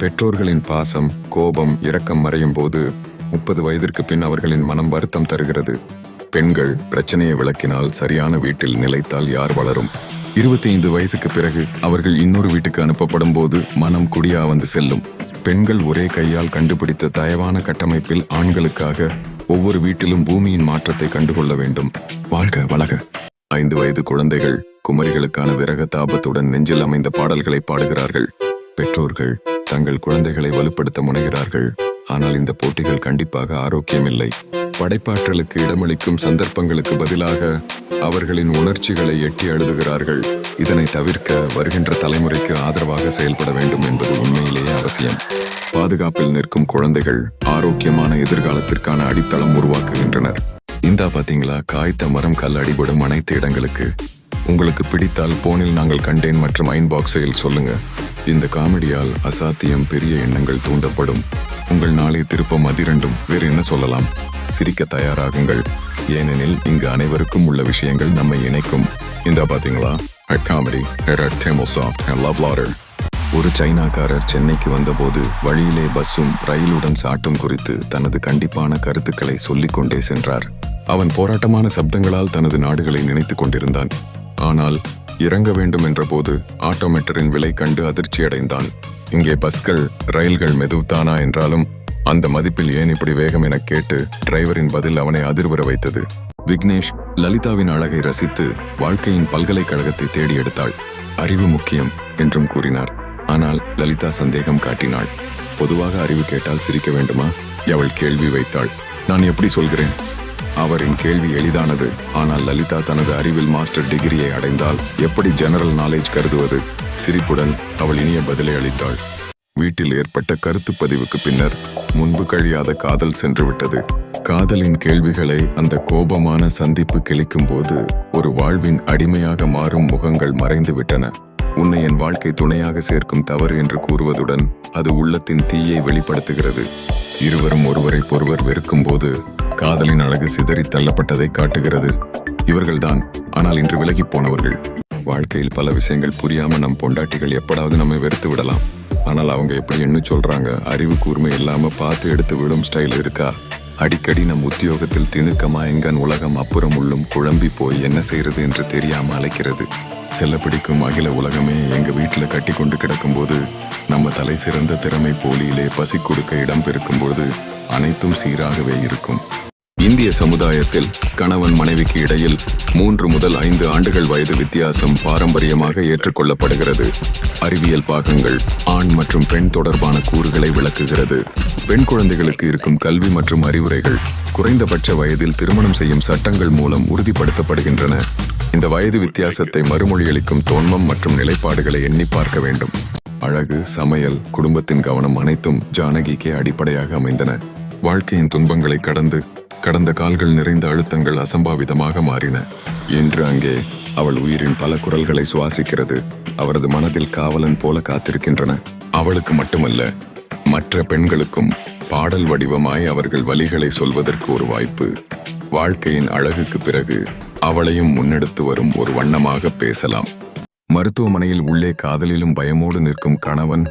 பெற்றோர்களின் பாசம், கோபம், இரக்கம் மறையும் போது 30 வயதிற்கு பின் அவர்களின் மனம் வருத்தம் தருகிறது. பெண்கள் பிரச்சனையை விளக்கினால் சரியான வீட்டில் நிலைத்தால் யார் வளரும்? 25 வயசுக்கு பிறகு அவர்கள் இன்னொரு வீட்டுக்கு அனுப்பப்படும் போது மனம் குடியா வந்து செல்லும். பெண்கள் ஒரே கையால் கண்டுபிடித்த தயவான கட்டமைப்பில் ஆண்களுக்காக ஒவ்வொரு வீட்டிலும் பூமியின் மாற்றத்தை கண்டுகொள்ள வேண்டும். வாழ்க வளக. 5 வயது குழந்தைகள் குமரிகளுக்கான விரக தாபத்துடன் நெஞ்சில் அமைந்த பாடல்களை பாடுகிறார்கள். பெற்றோர்கள் தங்கள் குழந்தைகளை வலுப்படுத்த முனைகிறார்கள். ஆனால் இந்த போட்டிகள் கண்டிப்பாக ஆரோக்கியமில்லை. படைப்பாற்றலுக்கு இடமளிக்கும் சந்தர்ப்பங்களுக்கு பதிலாக அவர்களின் உணர்ச்சிகளை எட்டி அழுதுகிறார்கள். இதனை தவிர்க்க வருகின்ற தலைமுறைக்கு ஆதரவாக செயல்பட வேண்டும் என்பது உண்மையிலேயே அவசியம். பாதுகாப்பில் நிற்கும் குழந்தைகள் ஆரோக்கியமான எதிர்காலத்திற்கான அடித்தளம் உருவாக்குகின்றனர். இந்தா பாத்தீங்களா, காய்த்த மரம் கல் அடிபடும் அனைத்து இடங்களுக்கு. உங்களுக்கு பிடித்தால் போனில் நாங்கள் கண்டேன் மற்றும் ஐன்பாக்ஸில் சொல்லுங்க. இந்த காமெடியால் அசாத்தியம் பெரிய எண்ணங்கள் தூண்டப்படும். உங்கள் நாளை திருப்பம் அதிரண்டும். வேறு என்ன சொல்லலாம்? சிரிக்க தயாராகுங்கள். ஏனெனில் இங்கு அனைவருக்கும் உள்ள விஷயங்கள் நம்மை இணைக்கும். இந்த பாத்தீங்களா, காமெடி லவ் லாடர். ஒரு சைனாக்காரர் சென்னைக்கு வந்தபோது வழியிலே பஸ்ஸும் ரயிலுடன் சாட்டும் குறித்து தனது கண்டிப்பான கருத்துக்களை சொல்லிக் கொண்டே சென்றார். அவன் போராட்டமான சப்தங்களால் தனது நாடுகளை நினைத்துக் கொண்டிருந்தான். ஆனால் இறங்க வேண்டும் என்ற போது ஆட்டோமீட்டரின் விலை கண்டு அதிர்ச்சியடைந்தான். இங்கே பஸ்கள் ரயில்கள் மெதுவுத்தானா என்றாலும் அந்த மதிப்பில் ஏன் இப்படி வேகம் என கேட்டு டிரைவரின் பதில் அவனை அதிர்வர வைத்தது. விக்னேஷ் லலிதாவின் அழகை ரசித்து வாழ்க்கையின் பல்கலைக்கழகத்தை தேடி எடுத்தாள். அறிவு முக்கியம் என்றும் கூறினார். ஆனால் லலிதா சந்தேகம் காட்டினாள். பொதுவாக அறிவு கேட்டால் சிரிக்க வேண்டுமா? அவள் கேள்வி வைத்தாள். நான் எப்படி சொல்கிறேன்? அவரின் கேள்வி எளிதானது. ஆனால் லலிதா தனது அறிவில் மாஸ்டர் டிகிரியை அடைந்தால் எப்படி ஜெனரல் நாலேஜ் கருதுவது? சிரிப்புடன் அவள் இனிய பதிலை அளித்தாள். வீட்டில் ஏற்பட்ட கருத்து பதிவுக்கு பின்னர் முன்பு கழியாத காதல் சென்றுவிட்டது. காதலின் கேள்விகளை அந்த கோபமான சந்திப்பு கிழிக்கும் போது ஒரு வாழ்வின் அடிமையாக மாறும் முகங்கள் மறைந்து விட்டன. உன்னை என் வாழ்க்கை துணையாக சேர்க்கும் தவறு என்று கூறுவதுடன் அது உள்ளத்தின் தீயை வெளிப்படுத்துகிறது. இருவரும் ஒருவரை ஒருவர் வெறுக்கும் போது காதலின் அழகு சிதறி தள்ளப்பட்டதை காட்டுகிறது. இவர்கள்தான் ஆனால் இன்று விலகி போனவர்கள். வாழ்க்கையில் பல விஷயங்கள் புரியாம நம் பொண்டாட்டிகள் எப்படாவது நம்மை வெறுத்து விடலாம். ஆனால் அவங்க எப்படி என்ன சொல்றாங்க? அறிவு கூர்மை இல்லாம பார்த்து எடுத்து விடும் ஸ்டைல் இருக்கா? அடிக்கடி நம் உத்தியோகத்தில் திணுக்கமா எங்கன் உலகம் அப்புறம் உள்ளும் குழம்பி போய் என்ன செய்யறது என்று தெரியாம அழைக்கிறது. செல்ல பிடிக்கும் அகில உலகமே எங்க வீட்டுல கட்டி கொண்டு கிடக்கும்போது நம்ம தலை சிறந்த திறமை போலியிலே பசி கொடுக்க இடம் பெருக்கும்போது அனைத்தும் சீராகவே இருக்கும். இந்திய சமுதாயத்தில் கணவன் மனைவிக்கு இடையில் 3 முதல் 5 ஆண்டுகள் வயது வித்தியாசம் பாரம்பரியமாக ஏற்றுக்கொள்ளப்படுகிறது. அறிவியல் பாகங்கள் ஆண் மற்றும் பெண் தொடர்பான கூறுகளை விளக்குகிறது. பெண் குழந்தைகளுக்கு இருக்கும் கல்வி மற்றும் அறிவுரைகள் குறைந்தபட்ச வயதில் திருமணம் செய்யும் சட்டங்கள் மூலம் உறுதிப்படுத்தப்படுகின்றன. இந்த வயது வித்தியாசத்தை மறுமொழியளிக்கும் தோன்மம் மற்றும் நிலைப்பாடுகளை எண்ணி பார்க்க வேண்டும். அழகு, சமையல், குடும்பத்தின் கவனம் அனைத்தும் ஜானகிக்கே அடிப்படையாக அமைந்தன. வாழ்க்கையின் துன்பங்களை கடந்த கால்கள் நிறைந்த அழுத்தங்கள் அசம்பாவிதமாக மாறின. இன்று அங்கே அவள் உயிரின் பல குரல்களை சுவாசிக்கிறது. அவரது மனதில் காவலன் போல காத்திருக்கின்றன. அவளுக்கு மட்டுமல்ல, மற்ற பெண்களுக்கும் பாடல் வடிவமாய் அவர்கள் வலிகளை சொல்வதற்கு ஒரு வாய்ப்பு. வாழ்க்கையின் அழகுக்கு பிறகு அவளையும் முன்னெடுத்து வரும் ஒரு வண்ணமாக பேசலாம். மருத்துவமனையில் உள்ளே காதலிலும் பயமோடு நிற்கும் கணவன்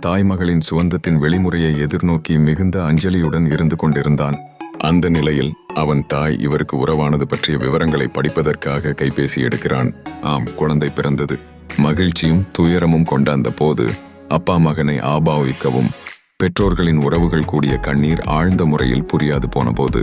தாய்மகளின் சுவந்தத்தின் வெளிமுறையை எதிர்நோக்கி மிகுந்த அஞ்சலியுடன் இருந்து கொண்டிருந்தான். அந்த நிலையில் அவன் தாய் இவருக்கு உறவானது பற்றிய விவரங்களை படிப்பதற்காக கைபேசி எடுக்கிறான். ஆம், குழந்தை பிறந்தது. மகிழ்ச்சியும் துயரமும் கொண்ட அந்த போது அப்பா மகனை ஆபாவிக்கவும் பெற்றோர்களின் உறவுகள் கூடிய கண்ணீர் ஆழ்ந்த முறையில் புரியாது போன போது